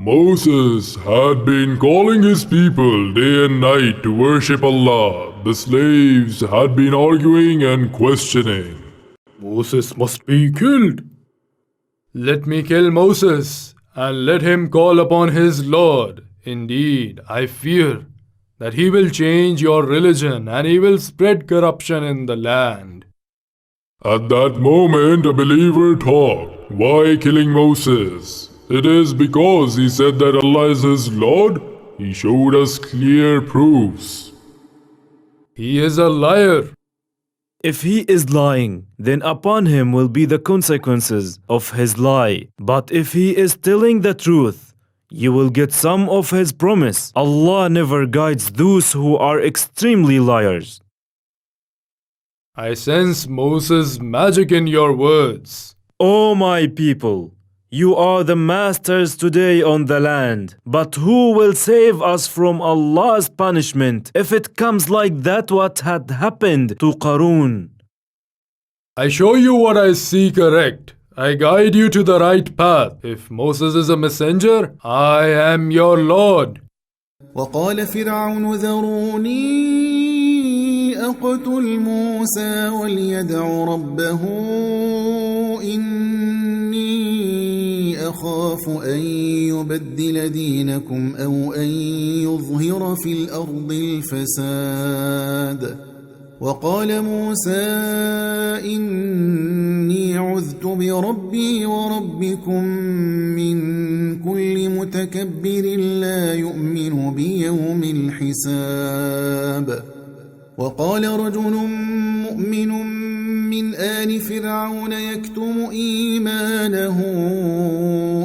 Moses had been calling his people day and night to worship Allah. The slaves had been arguing and questioning. Moses must be killed. Let me kill Moses and let him call upon his Lord. Indeed, I fear that he will change your religion and he will spread corruption in the land. At that moment, a believer talked. Why killing Moses? It is because he said that Allah is his Lord. He showed us clear proofs. He is a liar. If he is lying, then upon him will be the consequences of his lie. But if he is telling the truth, you will get some of his promise. Allah never guides those who are extremely liars. I sense Moses' magic in your words. O my people, you are the masters today on the land. But who will save us from Allah's punishment if it comes like that what had happened to Qarun? I show you what I see correct. I guide you to the right path. If Moses is a messenger, I am your Lord. وقال فرعون ذروني أقتل موسى وليدع ربه إني أخاف أن يبدل دينكم أو أن يظهر في الأرض الفساد وقال موسى إني عذت بربي وربكم من كل متكبر لا يؤمن بيوم الحساب وقال رجل مؤمن من آل فرعون يكتم إيمانه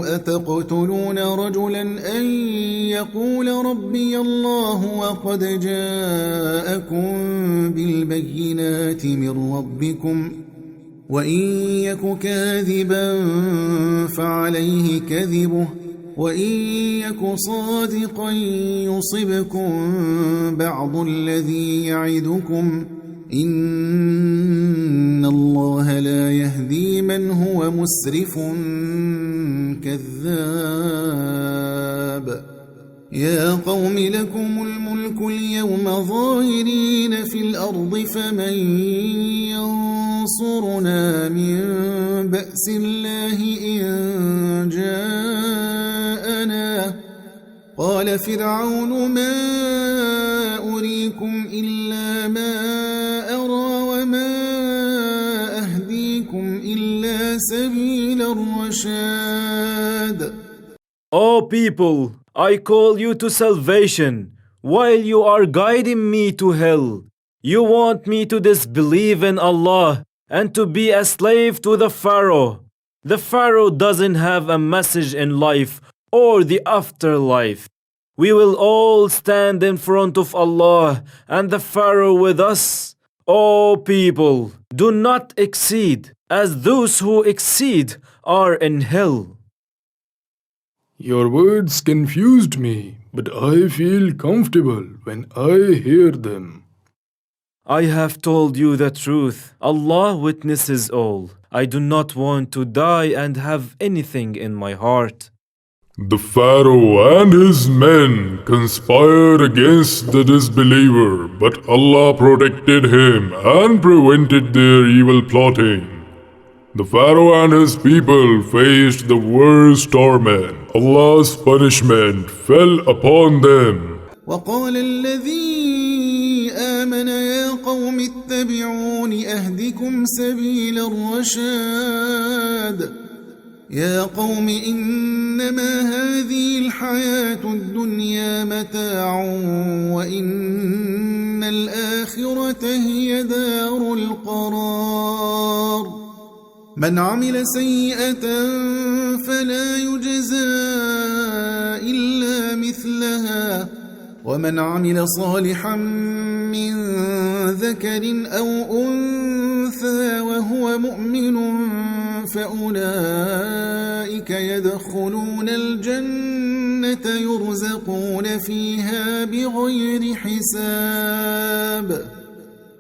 أتقتلون رجلا أن يقول ربي الله وقد جاءكم بالبينات من ربكم وإن يك كاذبا فعليه كذبه وإن يك صادقا يصبكم بعض الذي يعدكم إن الله لا يهدي من هو مسرف كذاب يا قوم لكم الملك اليوم ظاهرين في الأرض فمن ينصرنا من بأس الله إن جاءنا قال فرعون ما أريكم إلا ما أرى وما أهديكم إلا سبيل الرشاد. O people, I call you to salvation while you are guiding me to hell. You want me to disbelieve in Allah and to be a slave to the Pharaoh. The Pharaoh doesn't have a message in life or the afterlife. We will all stand in front of Allah and the Pharaoh with us. O people, do not exceed, as those who exceed are in hell. Your words confused me, but I feel comfortable when I hear them. I have told you the truth. Allah witnesses all. I do not want to die and have anything in my heart. The Pharaoh and his men conspired against the disbeliever, but Allah protected him and prevented their evil plotting. The Pharaoh and his people faced the worst torment. Allah's punishment fell upon them. وقال الذي آمن يا قوم اتبعون أهدكم سبيل الرشاد يا قوم إنما هذه الحياة الدنيا متاع وإن الآخرة هي دار القرار من عمل سيئة فلا يجزى إلا مثلها ومن عمل صالحا من ذكر أو أنثى وهو مؤمن فأولئك يدخلون الجنة يرزقون فيها بغير حساب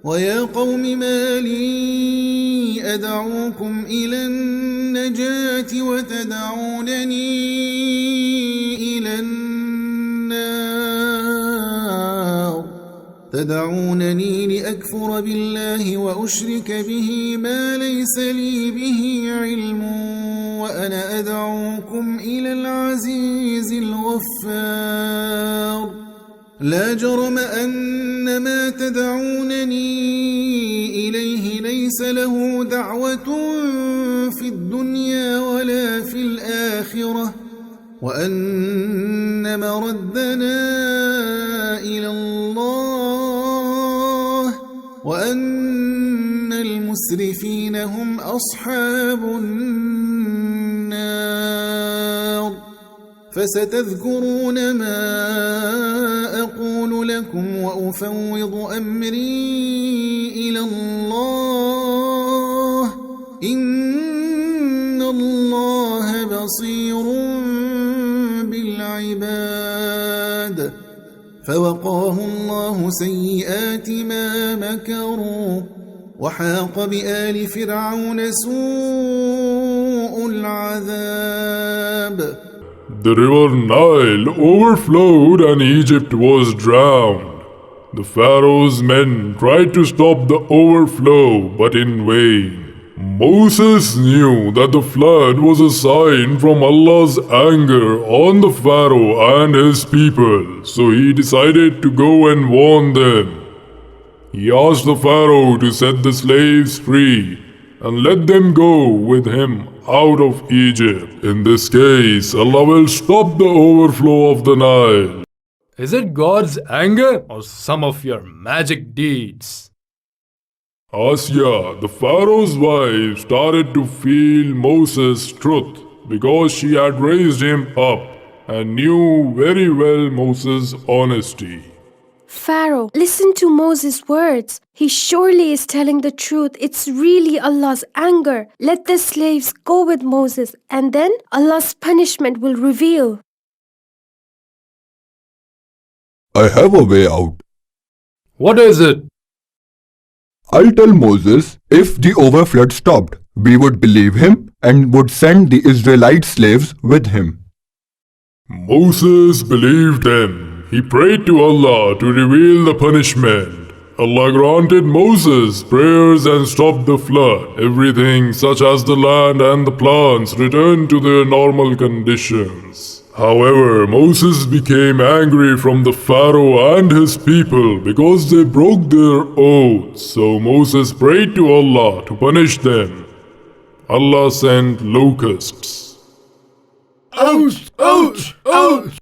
ويا قوم ما لي أدعوكم إلى النجاة وتدعونني تدعونني لأكفر بالله وأشرك به ما ليس لي به علم وأنا أدعوكم إلى العزيز الغفار لا جرم أن ما تدعونني إليه ليس له دعوة في الدنيا ولا في الآخرة وأن مردنا إلى الله وأن المسرفين هم أصحاب النار فستذكرون ما أقول لكم وأفوض أمري إلى الله إن الله بصير بالعباد فوقاه الله سيئات ما مكروا وحاق بآل فرعون سوء العذاب. The river Nile overflowed and Egypt was drowned. The Pharaoh's men tried to stop the overflow, but in vain. Moses knew that the flood was a sign from Allah's anger on the Pharaoh and his people, so he decided to go and warn them. He asked the Pharaoh to set the slaves free and let them go with him out of Egypt. In this case, Allah will stop the overflow of the Nile. Is it God's anger or some of your magic deeds? Asya, the Pharaoh's wife, started to feel Moses' truth because she had raised him up and knew very well Moses' honesty. Pharaoh, listen to Moses' words. He surely is telling the truth. It's really Allah's anger. Let the slaves go with Moses, and then Allah's punishment will reveal. I have a way out. What is it? I'll tell Moses if the overflood stopped, we would believe him and would send the Israelite slaves with him. Moses believed him. He prayed to Allah to reveal the punishment. Allah granted Moses prayers and stopped the flood. Everything, such as the land and the plants, returned to their normal conditions. However, Moses became angry from the Pharaoh and his people because they broke their oaths. So Moses prayed to Allah to punish them. Allah sent locusts. Ouch! Ouch! Ouch!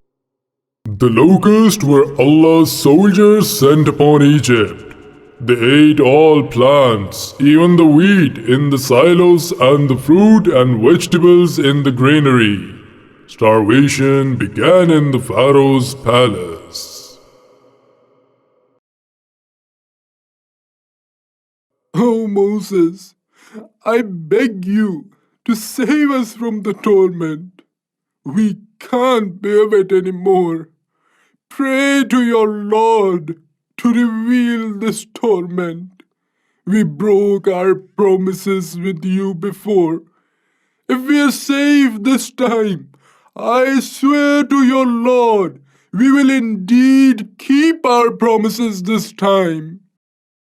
The locusts were Allah's soldiers sent upon Egypt. They ate all plants, even the wheat in the silos and the fruit and vegetables in the granary. Starvation began in the Pharaoh's palace. Oh Moses, I beg you to save us from the torment. We can't bear it anymore. Pray to your Lord to reveal this torment. We broke our promises with you before. If we are safe this time, I swear to your Lord, we will indeed keep our promises this time.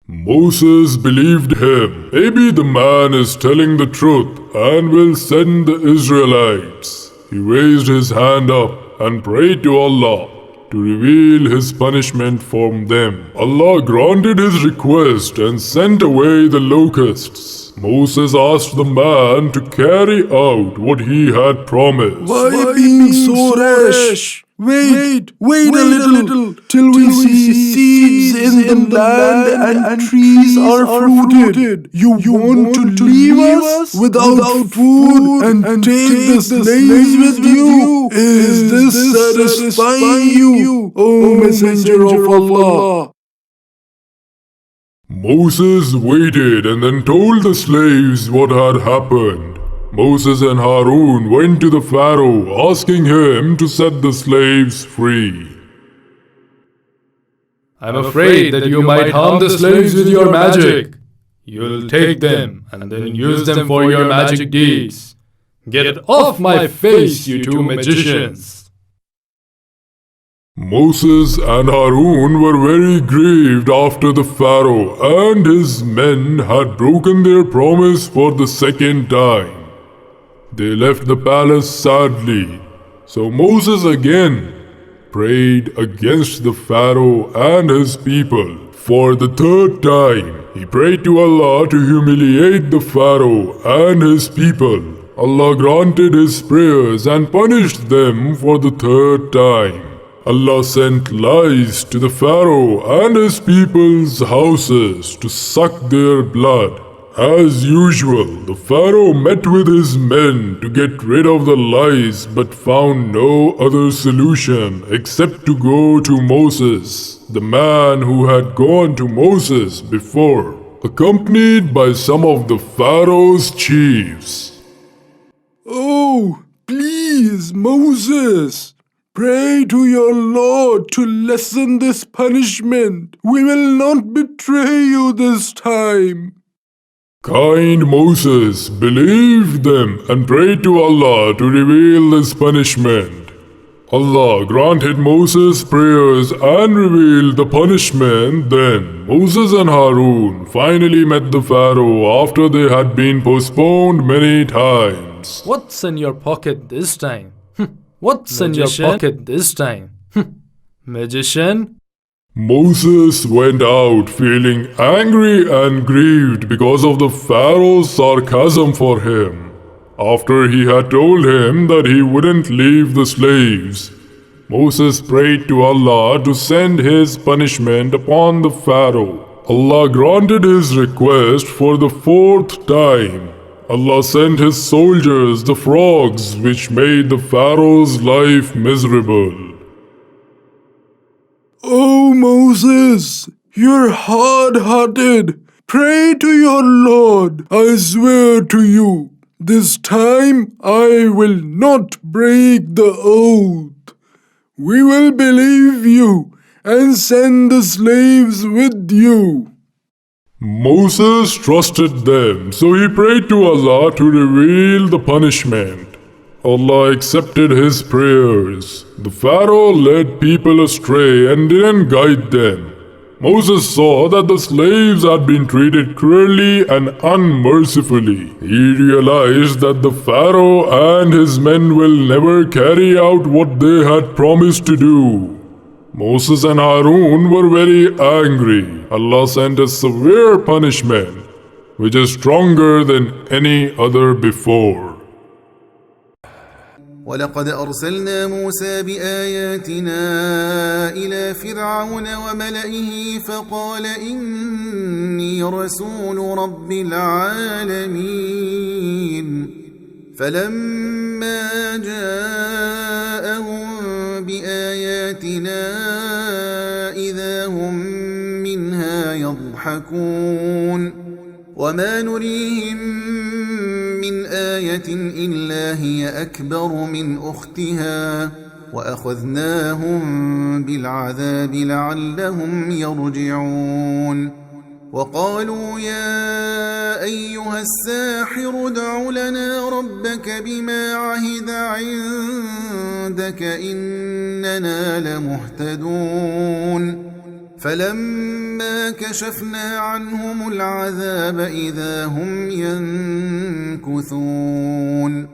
Moses believed him. Maybe the man is telling the truth and will send the Israelites. He raised his hand up and prayed to Allah to reveal his punishment from them. Allah granted his request and sent away the locusts. Moses asked the man to carry out what he had promised. Why being so rash? Wait a little till we see seeds in the land and trees are fruited. You want to leave us without food and take the slaves with you? Is this satisfying you, O Messenger of Allah? Moses waited and then told the slaves what had happened. Moses and Harun went to the Pharaoh asking him to set the slaves free. I'm afraid that you might harm the slaves with your magic. You'll take them and then use them for your magic deeds. Get off my face, you two magicians! Moses and Harun were very grieved after the Pharaoh and his men had broken their promise for the second time. They left the palace sadly. So Moses again prayed against the Pharaoh and his people. For the third time, he prayed to Allah to humiliate the Pharaoh and his people. Allah granted his prayers and punished them for the third time. Allah sent lice to the Pharaoh and his people's houses to suck their blood. As usual, the Pharaoh met with his men to get rid of the lice but found no other solution except to go to Moses, the man who had gone to Moses before, accompanied by some of the Pharaoh's chiefs. Oh, please, Moses, pray to your Lord to lessen this punishment. We will not betray you this time. Kind Moses believed them and prayed to Allah to reveal this punishment. Allah granted Moses' prayers and revealed the punishment. Then Moses and Harun finally met the Pharaoh after they had been postponed many times. What's in your pocket this time? What's in your pocket this time? Magician? Moses went out feeling angry and grieved because of the Pharaoh's sarcasm for him. After he had told him that he wouldn't leave the slaves, Moses prayed to Allah to send his punishment upon the Pharaoh. Allah granted his request for the fourth time. Allah sent his soldiers the frogs which made the Pharaoh's life miserable. Oh, Moses, you're hard-hearted. Pray to your Lord. I swear to you, this time I will not break the oath. We will believe you and send the slaves with you. Moses trusted them, so he prayed to Allah to reveal the punishment. Allah accepted his prayers. The Pharaoh led people astray and didn't guide them. Moses saw that the slaves had been treated cruelly and unmercifully. He realized that the Pharaoh and his men will never carry out what they had promised to do. Moses and Harun were very angry. Allah sent a severe punishment, which is stronger than any other before. ولقد أرسلنا موسى بآياتنا إلى فرعون وملئه فقال إني رسول رب العالمين فلما جاءهم بآياتنا إذا هم منها يضحكون وما نريهم من آية إلا هي أكبر من أختها وأخذناهم بالعذاب لعلهم يرجعون وقالوا يا أيها الساحر ادع لنا ربك بما عهد عندك إننا لمهتدون فلما كشفنا عنهم العذاب إذا هم ينكثون